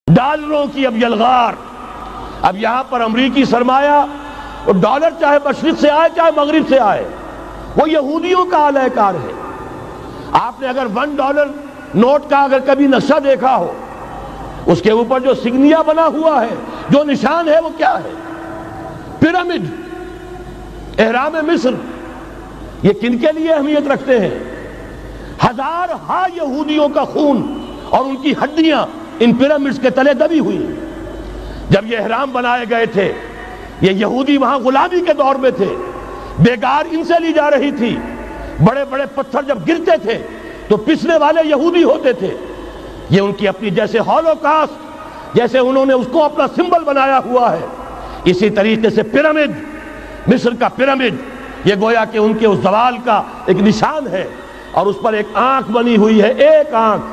ڈالروں کی اب یلغار. اب یہاں پر امریکی سرمایہ، ڈالر چاہے مشرق سے آئے چاہے مغرب سے آئے، وہ یہودیوں کا اعلی کار ہے. آپ نے اگر $1 نوٹ کا اگر کبھی نقشہ دیکھا ہو، اس کے اوپر جو سگنیا بنا ہوا ہے، جو نشان ہے، وہ کیا ہے؟ پیرامڈ، احرام مصر. یہ کن کے لیے اہمیت رکھتے ہیں؟ ہزارہا یہودیوں کا خون اور ان کی ہڈیاں ان پیرامڈز کے تلے دبی ہوئی. جب یہ احرام بنائے گئے تھے، یہ یہودی وہاں غلامی کے دور میں تھے، بیگار ان سے لی جا رہی تھی. بڑے بڑے پتھر جب گرتے تھے تو پسنے والے یہودی ہوتے تھے. یہ ان کی اپنی، جیسے ہولوکاسٹ، جیسے انہوں نے اس کو اپنا سمبل بنایا ہوا ہے، اسی طریقے سے پیرامڈ، مصر کا پیرامڈ، یہ گویا کہ ان کے اس زوال کا ایک نشان ہے. اور اس پر ایک آنکھ بنی ہوئی ہے، ایک آنکھ،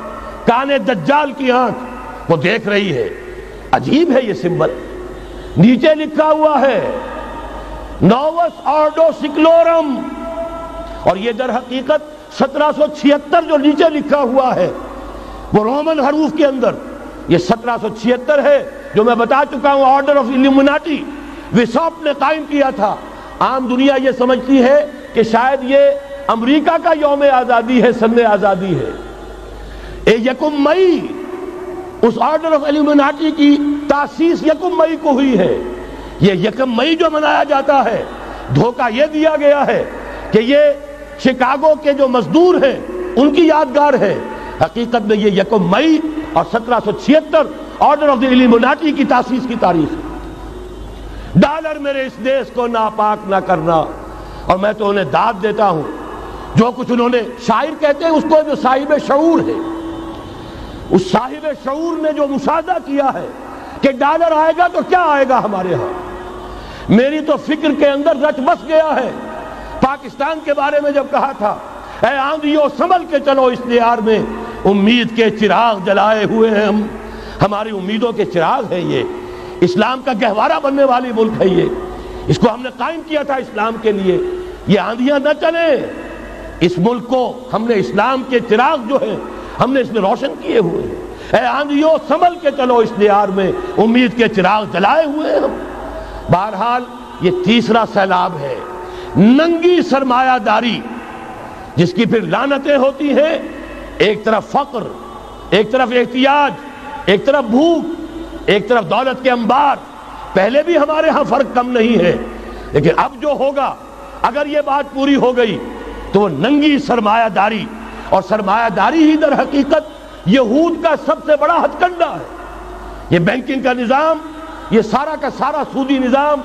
کانے دجال کی آنکھ، وہ دیکھ رہی ہے. عجیب ہے یہ سمبل. نیچے لکھا ہوا ہے نووس آرڈو سکلورم، اور یہ در حقیقت 1776 جو نیچے لکھا ہوا ہے وہ رومن حروف کے اندر یہ 1776 ہے، جو میں بتا چکا ہوں آرڈر آف الومناٹی وساپ نے قائم کیا تھا. عام دنیا یہ سمجھتی ہے کہ شاید یہ امریکہ کا یوم آزادی ہے، سن آزادی ہے. 1 مئی اس آرڈر آف الومناٹی کی تاسیس 1 مئی کو ہوئی ہے. یہ 1 مئی جو منایا جاتا ہے، دھوکہ یہ دیا گیا ہے کہ یہ شکاگو کے جو مزدور ہیں ان کی یادگار ہے. حقیقت میں یہ 1 مئی اور 1776 آرڈر آف دی الومناٹی کی تاسیس کی تاریخ ہے. ڈالر میرے اس دیش کو ناپاک نہ کرنا. اور میں تو انہیں داد دیتا ہوں، جو کچھ انہوں نے، شاعر کہتے ہیں اس کو جو صاحب شعور ہے، اس صاحب شعور نے جو مشاہدہ کیا ہے کہ ڈالر آئے گا تو کیا آئے گا ہمارے ہاں. میری تو فکر کے اندر رچ بس گیا ہے. پاکستان کے بارے میں جب کہا تھا، اے آندھیوں سنبھل کے چلو اس دیار میں، امید کے چراغ جلائے ہوئے ہیں ہم. ہماری امیدوں کے چراغ ہے یہ. اسلام کا گہوارہ بننے والی ملک ہے یہ. اس کو ہم نے قائم کیا تھا اسلام کے لیے. یہ آندھیاں نہ چلیں. اس ملک کو ہم نے اسلام کے چراغ جو ہیں ہم نے اس میں روشن کیے ہوئے ہیں. اے آندھیوں سنبھل کے چلو اس دیار میں، امید کے چراغ جلائے ہوئے ہیں ہم. بہرحال یہ تیسرا سیلاب ہے، ننگی سرمایہ داری، جس کی پھر لعنتیں ہوتی ہیں. ایک طرف فقر، ایک طرف احتیاج، ایک طرف بھوک، ایک طرف دولت کے انبار. پہلے بھی ہمارے ہاں فرق کم نہیں ہے، لیکن اب جو ہوگا، اگر یہ بات پوری ہو گئی تو وہ ننگی سرمایہ داری. اور سرمایہ داری ہی در حقیقت یہود کا سب سے بڑا ہتھ کنڈا ہے. یہ بینکنگ کا نظام، یہ سارا کا سارا سودی نظام،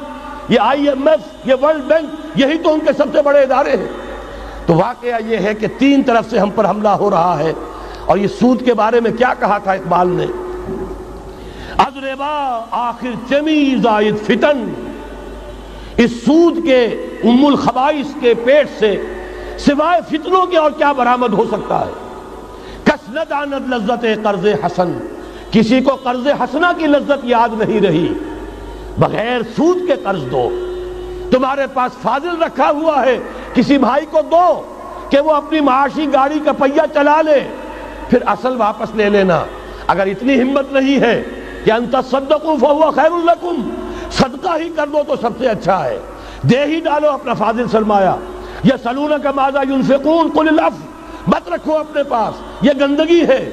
یہ IMF، یہ ورلڈ بینک، یہی تو ان کے سب سے بڑے ادارے ہیں. تو واقعہ یہ ہے کہ 3 طرف سے ہم پر حملہ ہو رہا ہے. اور یہ سود کے بارے میں کیا کہا تھا اقبال نے؟ از ربا آخر چمی زائد فتن. اس سود کے ام الخبائث کے پیٹ سے سوائے فتنوں کے اور کیا برآمد ہو سکتا ہے؟ کس نہ داند لذت قرض حسن. کسی کو قرض حسنہ کی لذت یاد نہیں رہی. بغیر سود کے قرض دو. تمہارے پاس فاضل رکھا ہوا ہے، کسی بھائی کو دو کہ وہ اپنی معاشی گاڑی کا پہیہ چلا لے، پھر اصل واپس لے لینا. اگر اتنی ہمت نہیں ہے کہ ان تصدقوا فهو خیر لکم، صدقہ ہی کر دو تو سب سے اچھا ہے. دے ہی ڈالو اپنا فاضل سرمایہ. یسألونک ماذا ينفقون قل العفو. مت رکھو اپنے پاس، یہ گندگی ہے.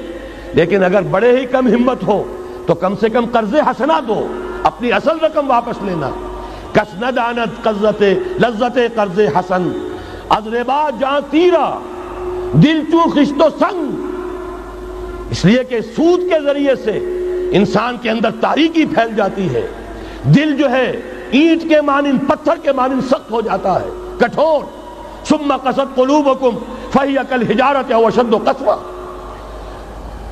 لیکن اگر بڑے ہی کم ہمت ہو تو کم سے کم قرض حسنہ دو، اپنی اصل رقم واپس لینا. کس نہ دانت لذت قرض حسن. از ربا جاں تیرا دل چوں خشت و سنگ. اس لیے کہ سود کے ذریعے سے انسان کے اندر تاریکی پھیل جاتی ہے. دل جو ہے اینٹ کے مانند، پتھر کے مانند سخت ہو جاتا ہے، کٹھور. ثم قست قلوبکم فہی کالحجارۃ او اشد قسوہ.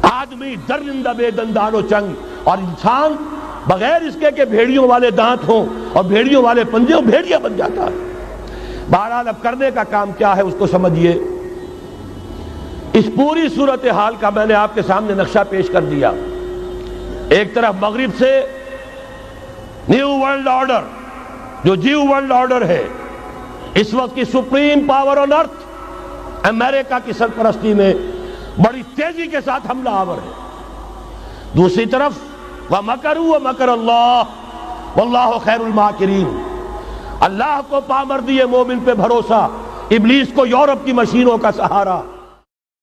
آدمی درندہ بے دندان و چنگ، اور انسان بغیر اس کے کہ بھیڑیوں والے دانت ہوں اور بھیڑیوں والے پنجے ہوں، بھیڑیا بن جاتا ہے. بہرحال اب کرنے کا کام کیا ہے اس کو سمجھیے. اس پوری صورتحال کا میں نے آپ کے سامنے نقشہ پیش کر دیا. ایک طرف مغرب سے نیو ورلڈ آرڈر، جو جیو ورلڈ آرڈر ہے، اس وقت کی سپریم پاور آن ارتھ، امریکہ کی سرپرستی میں بڑی تیزی کے ساتھ حملہ آور ہے. دوسری طرف وَمَكَرُوا وَمَكَرَ اللَّهُ وَاللَّهُ خَيْرُ الْمَاكِرِينَ۔ اللہ کو پامردی مومن پہ بھروسہ، ابلیس کو یورپ کی مشینوں کا سہارا۔